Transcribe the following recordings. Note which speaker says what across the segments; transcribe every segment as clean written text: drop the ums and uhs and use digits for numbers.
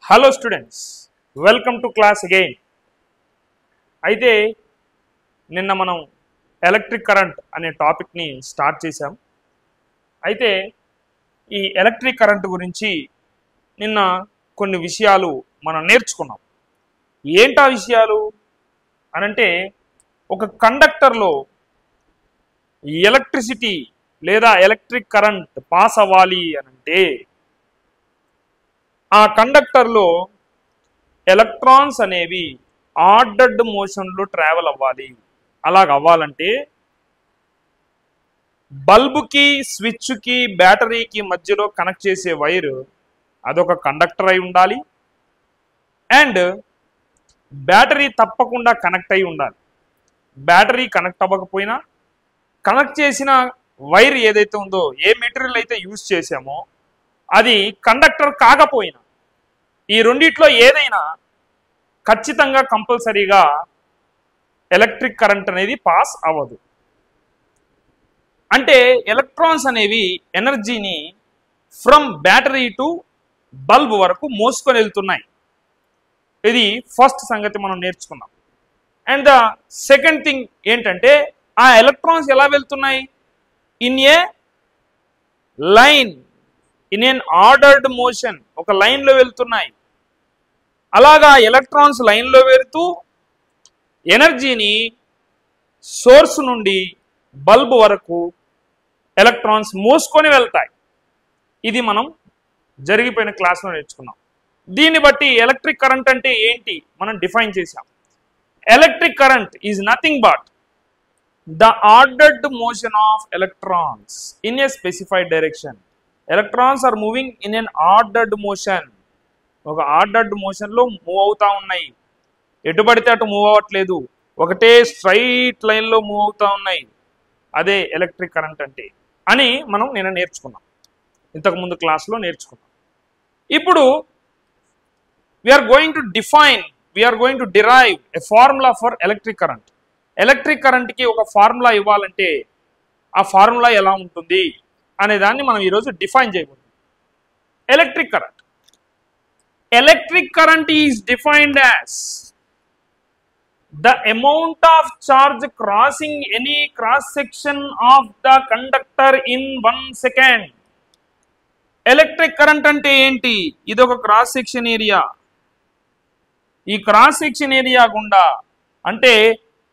Speaker 1: Hello students, welcome to class again. అయితే నిన్న మనం ఎలక్ట్రిక్ కరెంట్ అనే టాపిక్ని స్టార్ట్ చేశాం. అయితే ఈ ఎలక్ట్రిక్ కరెంట్ గురించి నిన్న కొన్ని విషయాలు మనం నేర్చుకున్నాం. ఏంటా విషయాలు అనంటే, ఒక కండక్టర్లో ఎలక్ట్రిసిటీ లేదా ఎలక్ట్రిక్ కరెంట్ పాస్ అవ్వాలి అనంటే ఆ కండక్టర్లో ఎలక్ట్రాన్స్ అనేవి ఆర్డర్డ్ మోషన్లో ట్రావెల్ అవ్వాలి. అలాగ అవ్వాలంటే బల్బుకి, స్విచ్కి, బ్యాటరీకి మధ్యలో కనెక్ట్ చేసే వైర్ అదొక కండక్టర్ అయి ఉండాలి. అండ్ బ్యాటరీ తప్పకుండా కనెక్ట్ అయి ఉండాలి. బ్యాటరీ కనెక్ట్ అవ్వకపోయినా కనెక్ట్ చేసిన వైర్ ఏదైతే ఉందో, ఏ మెటీరియల్ అయితే యూజ్ చేసామో అది కండక్టర్ కాకపోయినా, ఈ రెండిట్లో ఏదైనా ఖచ్చితంగా కంపల్సరీగా ఎలక్ట్రిక్ కరెంట్ అనేది పాస్ అవ్వదు. అంటే ఎలక్ట్రాన్స్ అనేవి ఎనర్జీని ఫ్రమ్ బ్యాటరీ టు బల్బ్ వరకు మోసుకొని వెళ్తున్నాయి. ఇది ఫస్ట్ సంగతి మనం నేర్చుకున్నాం. అండ్ ద సెకండ్ థింగ్ ఏంటంటే, ఆ ఎలక్ట్రాన్స్ ఎలా వెళ్తున్నాయి? In a line, in an ordered motion, ఒక లైన్లో వెళ్తున్నాయి. అలాగా ఎలక్ట్రాన్స్ లైన్లో వెళ్తూ ఎనర్జీని సోర్స్ నుండి బల్బ్ వరకు ఎలక్ట్రాన్స్ మోసుకొని వెళ్తాయి. ఇది మనం జరిగిపోయిన క్లాస్లో నేర్చుకున్నాం. దీన్ని బట్టి ఎలక్ట్రిక్ కరెంట్ అంటే ఏంటి మనం డిఫైన్ చేసాం. Electric current is nothing but the ordered motion of electrons in a specified direction. Electrons are moving in an ordered motion. ఒక ఆర్డర్డ్ మోషన్లో మూవ్ అవుతా ఉన్నాయి. ఎటు పడితే అటు మూవ్ అవ్వట్లేదు, ఒకటే స్ట్రైట్ లైన్లో మూవ్ అవుతా ఉన్నాయి. అదే ఎలక్ట్రిక్ కరెంట్ అంటే అని మనం నిన్న నేర్చుకున్నాం, ఇంతకుముందు క్లాస్లో నేర్చుకున్నాం. ఇప్పుడు we're going to derive a formula for electric current. Electric కరెంట్కి ఒక ఫార్ములా ఇవ్వాలంటే ఆ ఫార్ములా ఎలా ఉంటుంది అనే దాన్ని మనం ఈరోజు డిఫైన్ చేయబోతున్నాం. Electric current is defined as the amount of charge crossing any cross section of the conductor in 1 second. Electric current అంటే ఏంటి? ఇది ఒక క్రాస్ సెక్షన్ ఏరియా. ఈ క్రాస్ సెక్షన్ ఏరియా గుండా, అంటే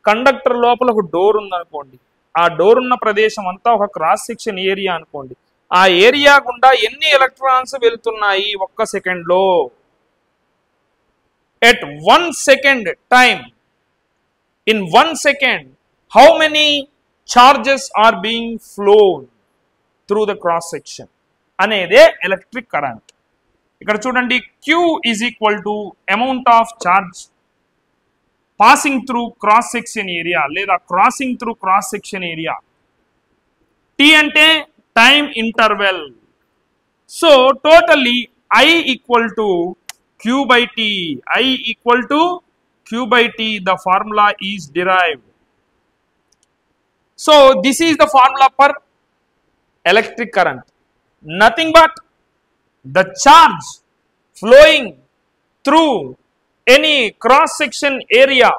Speaker 1: కండక్టర్ లోపల ఒక డోర్ ఉందనుకోండి, ఆ డోర్ ఉన్న ప్రదేశం అంతా ఒక క్రాస్ సెక్షన్ ఏరియా అనుకోండి. ఆ ఏరియా గుండా ఎన్ని ఎలక్ట్రాన్స్ వెళ్తున్నాయి ఒక్క సెకండ్లో? At 1 second time, in 1 second, how many charges are being flown through the cross section అనేదే ఎలక్ట్రిక్ కరెంట్. ఇక్కడ చూడండి, Q is equal to amount of charge passing through cross section area లేదా crossing through cross section area. T అంటే time interval. So totally I equal to Q by T. I equal to Q by T. The formula is derived. So this is the formula for electric current. Nothing but the charge flowing through any cross section area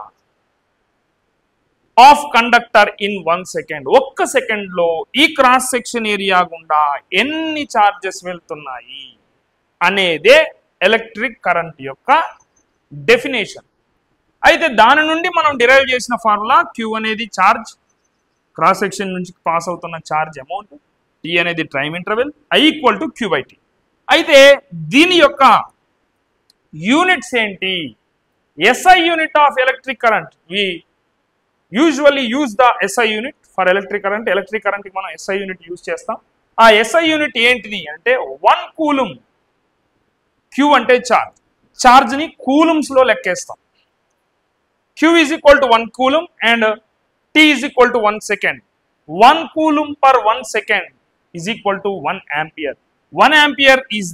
Speaker 1: of conductor in 1 second. ఒక్క second లో ఈ cross section area గుండా ఎన్ని charges వెళ్తున్నాయి అనేదే electric current యొక్క definition. అయితే దాని నుండి మనం డిరైవ్ చేసిన ఫార్ములా, Q అనేది చార్జ్, క్రాస్ సెక్షన్ నుంచి పాస్ అవుతున్న చార్జ్ అమౌంట్, T అనేది time interval, I equal to Q by T. అయితే దీని యొక్క యూనిట్స్ ఏంటి? SI unit of electric current. We usually use the SI unit for electric current. Electric కరెంట్కి మనం SI unit use చేస్తాం. ఆ SI యూనిట్ ఏంటిది అంటే 1 కూలుమ్. Q అంటే చార్జ్, చార్జ్ని కూలుమ్స్లో లెక్కేస్తాం. Q is equal to 1 coulomb and T is equal to 1 second. 1 coulomb per 1 second is equal to 1 ampere. 1 ampere is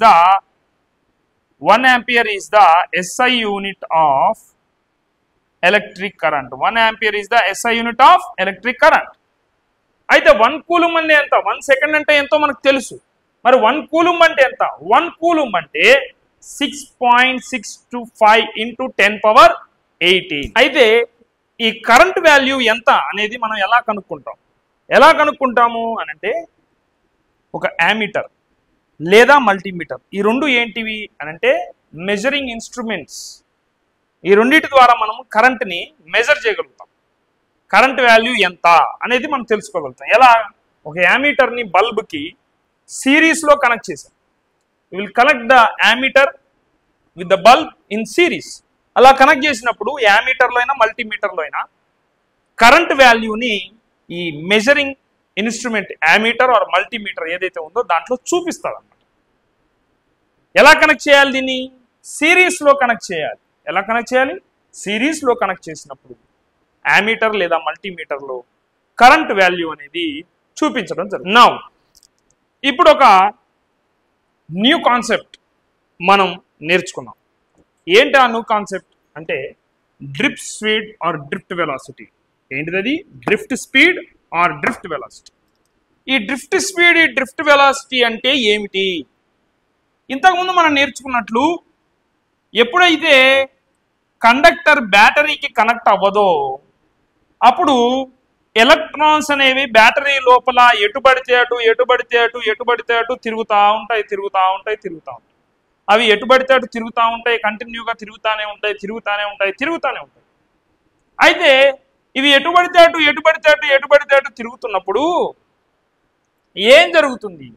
Speaker 1: the SI unit of electric current. 1 ampere is the SI unit of electric current. అయితే 1 కూలుమ్ అంటే ఎంత? 1 second అంటే ఎంతో మనకు తెలుసు. మరి 1 కూలుమ్ అంటే ఎంత? 1 కూలుమ్ అంటే 6.625 ఇంటూ 10⁻18. అయితే ఈ కరెంట్ వాల్యూ ఎంత అనేది మనం ఎలా కనుక్కుంటాము అని అంటే ఒక యామీటర్ లేదా మల్టీమీటర్, ఈ రెండు ఏంటివి అని అంటే మెజరింగ్ ఇన్స్ట్రుమెంట్స్. ఈ రెండింటి ద్వారా మనం కరెంట్ని మెజర్ చేయగలుగుతాం. కరెంట్ వాల్యూ ఎంత అనేది మనం తెలుసుకోగలుగుతాం. ఎలా? ఒక యామీటర్ని బల్బ్కి సిరీస్లో కనెక్ట్ చేసాం. You will connect the ammeter with the bulb in series. అలా కనెక్ట్ చేసినప్పుడు యామీటర్లో అయినా మల్టీమీటర్లో అయినా కరెంట్ వాల్యూని ఈ measuring instrument ammeter or multimeter ఏదైతే ఉందో దాంట్లో చూపిస్తాడు అన్నమాట. ఎలా కనెక్ట్ చేయాలి? దీన్ని సిరీస్లో కనెక్ట్ చేయాలి. ఎలా కనెక్ట్ చేయాలి? సిరీస్లో కనెక్ట్ చేసినప్పుడు యామీటర్ లేదా మల్టీమీటర్లో కరెంట్ వాల్యూ అనేది చూపించడం జరుగుతుంది. నౌ ఇప్పుడు ఒక న్యూ కాన్సెప్ట్ మనం నేర్చుకున్నాం. ఏంటి ఆ న్యూ కాన్సెప్ట్ అంటే drift speed or drift velocity. ఏంటిది? Drift speed or drift velocity. ఈ డ్రిఫ్ట్ స్పీడ్, ఈ డ్రిఫ్ట్ వెలాసిటీ అంటే ఏమిటి? ఇంతకుముందు మనం నేర్చుకున్నట్లు ఎప్పుడైతే కండక్టర్ బ్యాటరీకి కనెక్ట్ అవ్వదో అప్పుడు ఎలక్ట్రాన్స్ అనేవి బ్యాటరీ లోపల ఎటు పడితే అటు తిరుగుతూ ఉంటాయి. అవి ఎటు పడితే అటు తిరుగుతూ ఉంటాయి, కంటిన్యూగా తిరుగుతూనే ఉంటాయి. అయితే ఇవి ఎటు పడితే అటు తిరుగుతున్నప్పుడు ఏం జరుగుతుంది,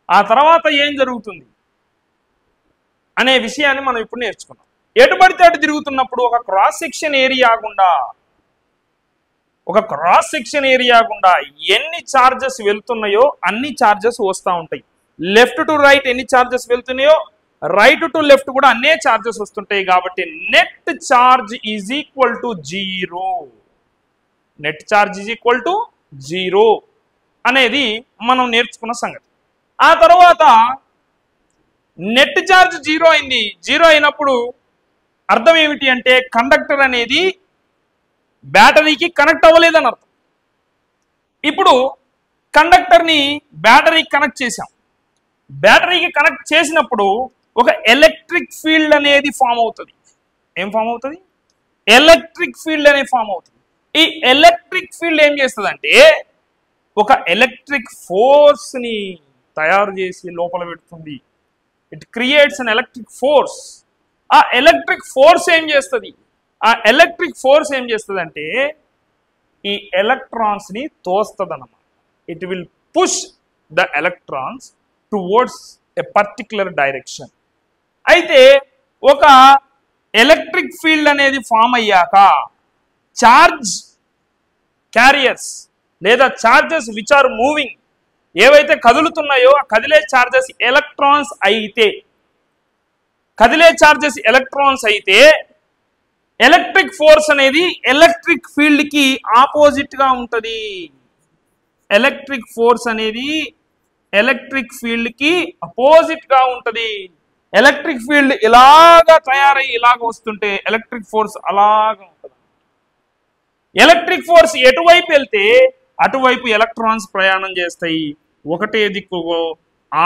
Speaker 1: ఆ తర్వాత ఏం జరుగుతుంది అనే విషయాన్ని మనం ఇప్పుడు నేర్చుకున్నాం. ఎటు పడితే అటు తిరుగుతున్నప్పుడు ఒక క్రాస్ సెక్షన్ ఏరియా గుండా ఎన్ని ఛార్జెస్ వెళ్తున్నాయో అన్ని ఛార్జెస్ వస్తూ ఉంటాయి. లెఫ్ట్ టు రైట్ ఎన్ని ఛార్జెస్ వెళ్తున్నాయో రైట్ టు లెఫ్ట్ కూడా అన్నే ఛార్జెస్ వస్తుంటాయి. కాబట్టి net charge is equal to zero అనేది మనం నేర్చుకున్న సంగతి. ఆ తర్వాత నెట్ ఛార్జ్ జీరో అయినప్పుడు అర్థం ఏమిటి అంటే కండక్టర్ అనేది బ్యాటరీకి కనెక్ట్ అవ్వలేదని అర్థం. ఇప్పుడు కండక్టర్ని బ్యాటరీకి కనెక్ట్ చేసాం. బ్యాటరీకి కనెక్ట్ చేసినప్పుడు ఒక ఎలక్ట్రిక్ ఫీల్డ్ అనేది ఫామ్ అవుతుంది. ఏం ఫామ్ అవుతుంది? ఎలక్ట్రిక్ ఫీల్డ్ అనేది ఫామ్ అవుతుంది. ఈ ఎలక్ట్రిక్ ఫీల్డ్ ఏం చేస్తుంది అంటే ఒక ఎలక్ట్రిక్ ఫోర్స్ని తయారు చేసి లోపల పెడుతుంది. It creates an electric force. ఆ ఎలక్ట్రిక్ ఫోర్స్ ఏం చేస్తుంది అంటే ఈ ఎలక్ట్రాన్స్ ని తోస్తుంది అన్నమాట. It will push the electrons towards a particular direction. అయితే ఒక ఎలక్ట్రిక్ ఫీల్డ్ అనేది ఫామ్ అయ్యాక చార్జ్ క్యారియర్స్ లేదా చార్జెస్ విచ్ ఆర్ మూవింగ్ ఏవైతే కదులుతున్నాయో ఆ కదిలే చార్జెస్ ఎలక్ట్రాన్స్ అయితే ఎలక్ట్రిక్ ఫోర్స్ అనేది ఎలక్ట్రిక్ ఫీల్డ్ కి ఆపోజిట్ గా ఉంటుంది. ఎలక్ట్రిక్ ఫోర్స్ అనేది ఎలక్ట్రిక్ ఫీల్డ్ కి అపోజిట్ గా ఉంటుంది. ఎలక్ట్రిక్ ఫీల్డ్ ఇలాగా తయారై ఇలాగ వస్తుంటే ఎలక్ట్రిక్ ఫోర్స్ అలాగా ఉంటుంది. ఎలక్ట్రిక్ ఫోర్స్ ఎటువైపు వెళ్తే అటువైపు ఎలక్ట్రాన్స్ ప్రయాణం చేస్తాయి. ఒకటే దిక్కులో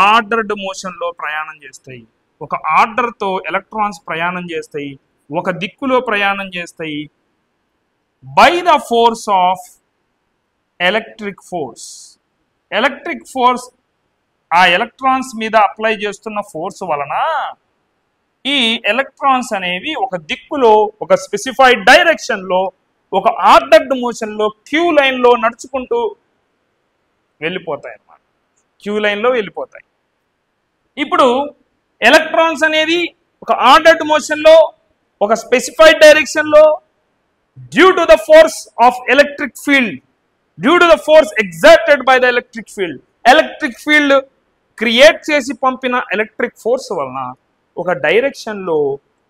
Speaker 1: ఆర్డర్డ్ మోషన్ లో ప్రయాణం చేస్తాయి. ఒక ఆర్డర్ తో ఎలక్ట్రాన్స్ ప్రయాణం చేస్తాయి, ఒక దిక్కులో ప్రయాణం చేస్తాయి by the force of electric force. ఆ ఎలక్ట్రాన్స్ మీద అప్లై చేస్తున్న ఫోర్స్ వలన ఈ ఎలక్ట్రాన్స్ అనేవి ఒక దిక్కులో ఒక స్పెసిఫైడ్ డైరెక్షన్ లో ఒక ఆర్డర్డ్ మోషన్ లో క్యూ లైన్ లో నడుచుకుంటూ వెళ్ళిపోతాయి అన్నమాట. ఇప్పుడు ఎలక్ట్రాన్స్ అనేది ఒక ఆర్డర్డ్ మోషన్ లో ఒక స్పెసిఫైడ్ డైరెక్షన్ లో due to the force of electric field, due to the force exerted by the electric field create చేసి పంపిన ఎలక్ట్రిక్ ఫోర్స్ వలన ఒక డైరెక్షన్ లో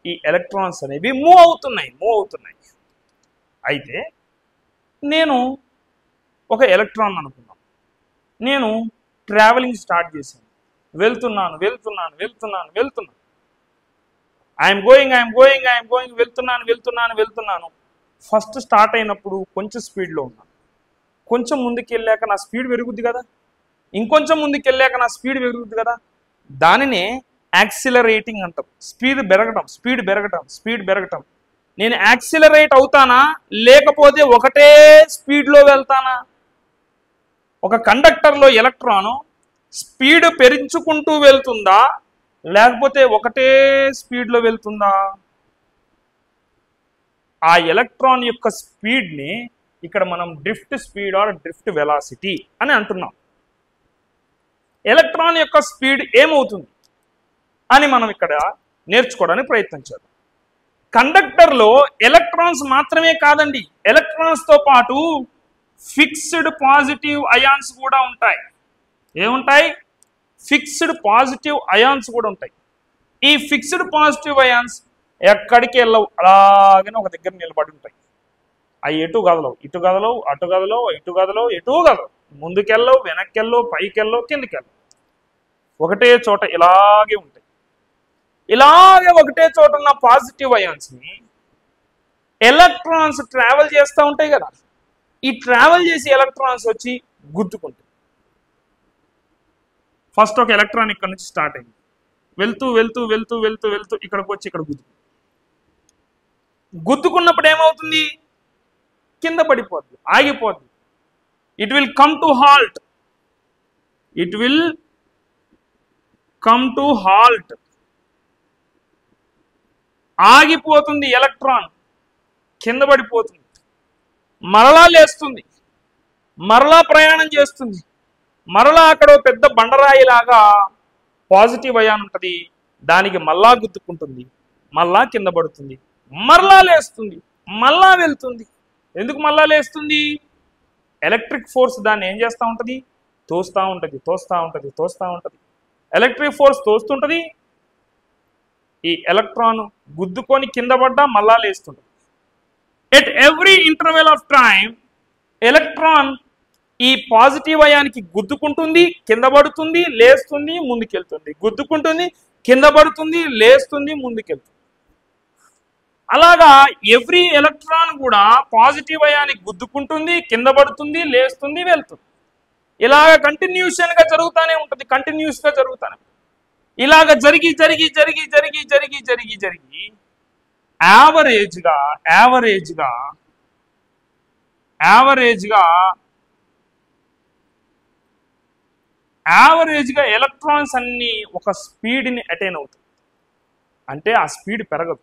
Speaker 1: ఈ ఎలక్ట్రాన్స్ అనేవి మూవ్ అవుతున్నాయి. అయితే నేను ఒక ఎలక్ట్రాన్ అనుకున్నాను. నేను ట్రావెలింగ్ స్టార్ట్ చేశాను. వెళ్తున్నాను. ఐఎమ్ గోయింగ్ వెళ్తున్నాను. ఫస్ట్ స్టార్ట్ అయినప్పుడు కొంచెం స్పీడ్లో ఉన్నాను. కొంచెం ముందుకు వెళ్ళాక నా స్పీడ్ పెరుగుద్ది కదా, ఇంకొంచెం ముందుకు వెళ్ళాక నా స్పీడ్ పెరుగుద్ది కదా. దానినే యాక్సిలరేటింగ్ అంటాం. స్పీడ్ పెరగటం. నేను యాక్సిలరేట్ అవుతానా లేకపోతే ఒకటే స్పీడ్లో వెళ్తానా? ఒక కండక్టర్లో ఎలక్ట్రాను స్పీడ్ పెంచుకుంటూ వెళ్తుందా లేకపోతే ఒకటే స్పీడ్లో వెళ్తుందా? ఆ ఎలక్ట్రాన్ యొక్క స్పీడ్ని ఇక్కడ మనం drift speed or drift velocity అని అంటున్నాం. ఎలక్ట్రాన్ యొక్క స్పీడ్ ఏమవుతుంది అని మనం ఇక్కడ నేర్చుకోవడానికి ప్రయత్నించాలి. కండక్టర్లో ఎలక్ట్రాన్స్ మాత్రమే కాదండి, ఎలక్ట్రాన్స్తో పాటు ఫిక్స్డ్ పాజిటివ్ అయాన్స్ కూడా ఉంటాయి. ఏముంటాయి? ఫిక్స్డ్ పాజిటివ్ అయాన్స్ కూడా ఉంటాయి. ఈ ఫిక్స్డ్ పాజిటివ్ అయాన్స్ ఎక్కడికి వెళ్ళవు, అలాగనే ఒక దగ్గర నిలబడి ఉంటాయి. అవి ఎటు కదలవు, ఇటు కదలవు, అటు కదలవు, ఇటు కదలవు, ఎటు కదలవు, ముందుకెళ్ళవు, వెనక్కెళ్ళవు, పైకెళ్ళవు, కిందకెళ్ళవు, ఒకటే చోట ఇలాగే ఉంటాయి. ఇలాగే ఒకటే చోట ఉన్న పాజిటివ్ అయాన్స్ని ఎలక్ట్రాన్స్ ట్రావెల్ చేస్తూ ఉంటాయి కదా. ఈ ట్రావెల్ చేసి ఎలక్ట్రాన్స్ వచ్చి గుద్దుకుంటాయి. ఫస్ట్ ఒక ఎలక్ట్రాన్ ఇక్కడ నుంచి స్టార్ట్ అయింది, వెళ్తూ వెళ్తూ వెళ్తూ వెళ్తూ వెళ్తూ ఇక్కడికి వచ్చి ఇక్కడ గుద్దుకున్నప్పుడు ఏమవుతుంది? కింద పడిపోద్ది, ఆగిపోద్ది. It will come to halt. ఆగిపోతుంది ఎలక్ట్రాన్, కింద పడిపోతుంది, మరలా లేస్తుంది, మరలా ప్రయాణం చేస్తుంది, మరలా అక్కడ పెద్ద బండరాయిలాగా పాజిటివ్ అయాన్ ఉంటుంది, దానికి మళ్ళా గుద్దుకుంటుంది, మళ్ళా కింద పడుతుంది, మరలా లేస్తుంది, మళ్ళా వెళ్తుంది. ఎందుకు మళ్ళా లేస్తుంది? ఎలక్ట్రిక్ ఫోర్స్ దాన్ని ఏం చేస్తూ ఉంటుంది? తోస్తూ ఉంటుంది. ఎలక్ట్రిక్ ఫోర్స్ తోస్తుంటుంది. ఈ ఎలక్ట్రాన్ గుద్దుకొని కింద పడ్డా మళ్ళా లేస్తుంటుంది. At every interval of time electron ఈ పాజిటివ్ అయానికి గుద్దుకుంటుంది, కింద పడుతుంది, లేస్తుంది, ముందుకెళ్తుంది, గుద్దుకుంటుంది, కింద పడుతుంది, లేస్తుంది, ముందుకెళ్తుంది. అలాగా ఎవ్రీ ఎలక్ట్రాన్ కూడా పాజిటివ్ అయానికి గుద్దుకుంటుంది, కింద పడుతుంది, లేస్తుంది, వెళ్తుంది. ఇలాగ కంటిన్యూషన్గా జరుగుతూనే ఉంటుంది, కంటిన్యూస్గా జరుగుతూనే. ఇలాగ జరిగి యావరేజ్గా ఎలక్ట్రాన్స్ అన్ని ఒక స్పీడ్ని అటైన్ అవుతుంది. అంటే ఆ స్పీడ్ పెరగదు.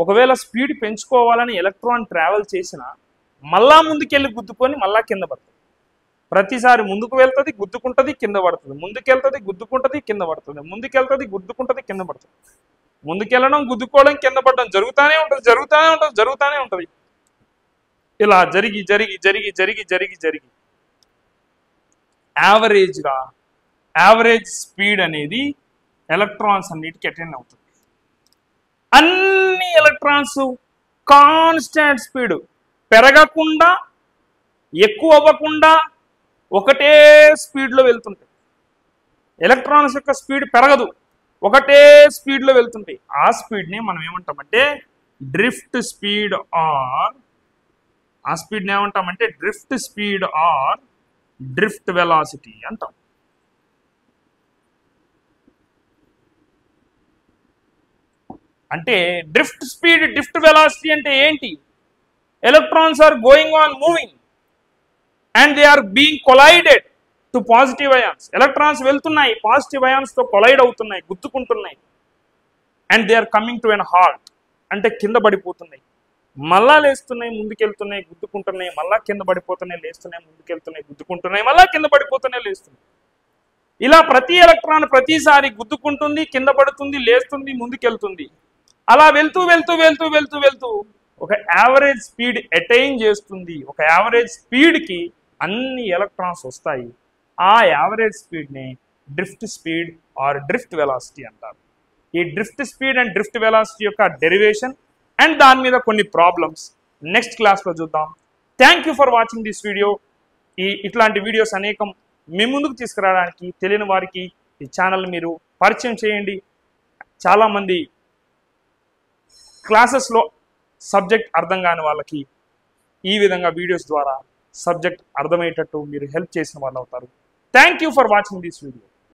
Speaker 1: ఒకవేళ స్పీడ్ పెంచుకోవాలని ఎలక్ట్రాన్ ట్రావెల్ చేసినా మళ్ళా ముందుకెళ్ళి గుద్దుకొని మళ్ళా కింద పడుతుంది. ప్రతిసారి ముందుకు వెళ్తుంది, గుద్దుకుంటుంది, కింద పడుతుంది, ముందుకెళ్తుంది, గుద్దుకుంటుంది, కింద పడుతుంది, ముందుకెళ్తుంది, గుద్దుకుంటుంది, కింద పడుతుంది. ముందుకెళ్ళడం, గుద్దుకోవడం, కింద పడడం జరుగుతూనే ఉంటుంది. ఇలా జరిగి యావరేజ్ స్పీడ్ అనేది ఎలక్ట్రాన్స్ అన్నిటికీ అటెండ్ అవుతుంది. అన్ని ఎలక్ట్రాన్స్ కాన్స్టాంట్ స్పీడ్, పెరగకుండా ఎక్కువ అవ్వకుండా ఒకటే స్పీడ్లో వెళ్తుంటాయి. ఎలక్ట్రాన్స్ యొక్క స్పీడ్ పెరగదు, ఒకటే స్పీడ్లో వెళ్తుంటాయి. ఆ స్పీడ్ని మనం ఏమంటామంటే drift speed or drift velocity అంటాం. అంటే డ్రిఫ్ట్ స్పీడ్, డ్రిఫ్ట్ వెలాసిటీ అంటే ఏంటి? Electrons are going on moving and they are being collided to positive ions. Electrons వెళ్తున్నాయి, పాజిటివ్ అయాన్స్తో కొలైడ్ అవుతున్నాయి, గుద్దుకుంటున్నాయి. And they are coming to an halt, అంటే కింద పడిపోతున్నాయి, మళ్ళా లేస్తున్నాయి, ముందుకెళ్తున్నాయి, గుద్దుకుంటున్నాయి, మళ్ళా కింద పడిపోతున్నాయి, లేస్తున్నాయి, ముందుకెళ్తున్నాయి, గుద్దుకుంటున్నాయి, మళ్ళా కింద పడిపోతున్నాయి, లేస్తున్నాయి. ఇలా ప్రతి ఎలక్ట్రాన్ ప్రతిసారి గుద్దుకుంటుంది, కింద పడుతుంది, లేస్తుంది, ముందుకెళ్తుంది. అలా వెళ్తూ ఒక యావరేజ్ స్పీడ్ అటైన్ చేస్తుంది. ఒక యావరేజ్ స్పీడ్కి అన్ని ఎలక్ట్రాన్స్ వస్తాయి. ఆ యావరేజ్ స్పీడ్ని drift speed or drift velocity అంటారు. ఈ drift speed and drift velocity యొక్క డెరివేషన్ అండ్ దాని మీద కొన్ని ప్రాబ్లమ్స్ నెక్స్ట్ క్లాస్లో చూద్దాం. Thank you for watching this video. ఇట్లాంటి వీడియోస్ అనేకం మీ ముందుకు తీసుకురావడానికి తెలియని వారికి ఈ ఛానల్ మీరు పరిచయం చేయండి. చాలామంది క్లాసెస్లో సబ్జెక్ట్ అర్థం కాని వాళ్ళకి ఈ విధంగా వీడియోస్ ద్వారా సబ్జెక్ట్ అర్థమయ్యేటట్టు మీరు హెల్ప్ చేసిన వాళ్ళు అవుతారు. Thank you for watching this video.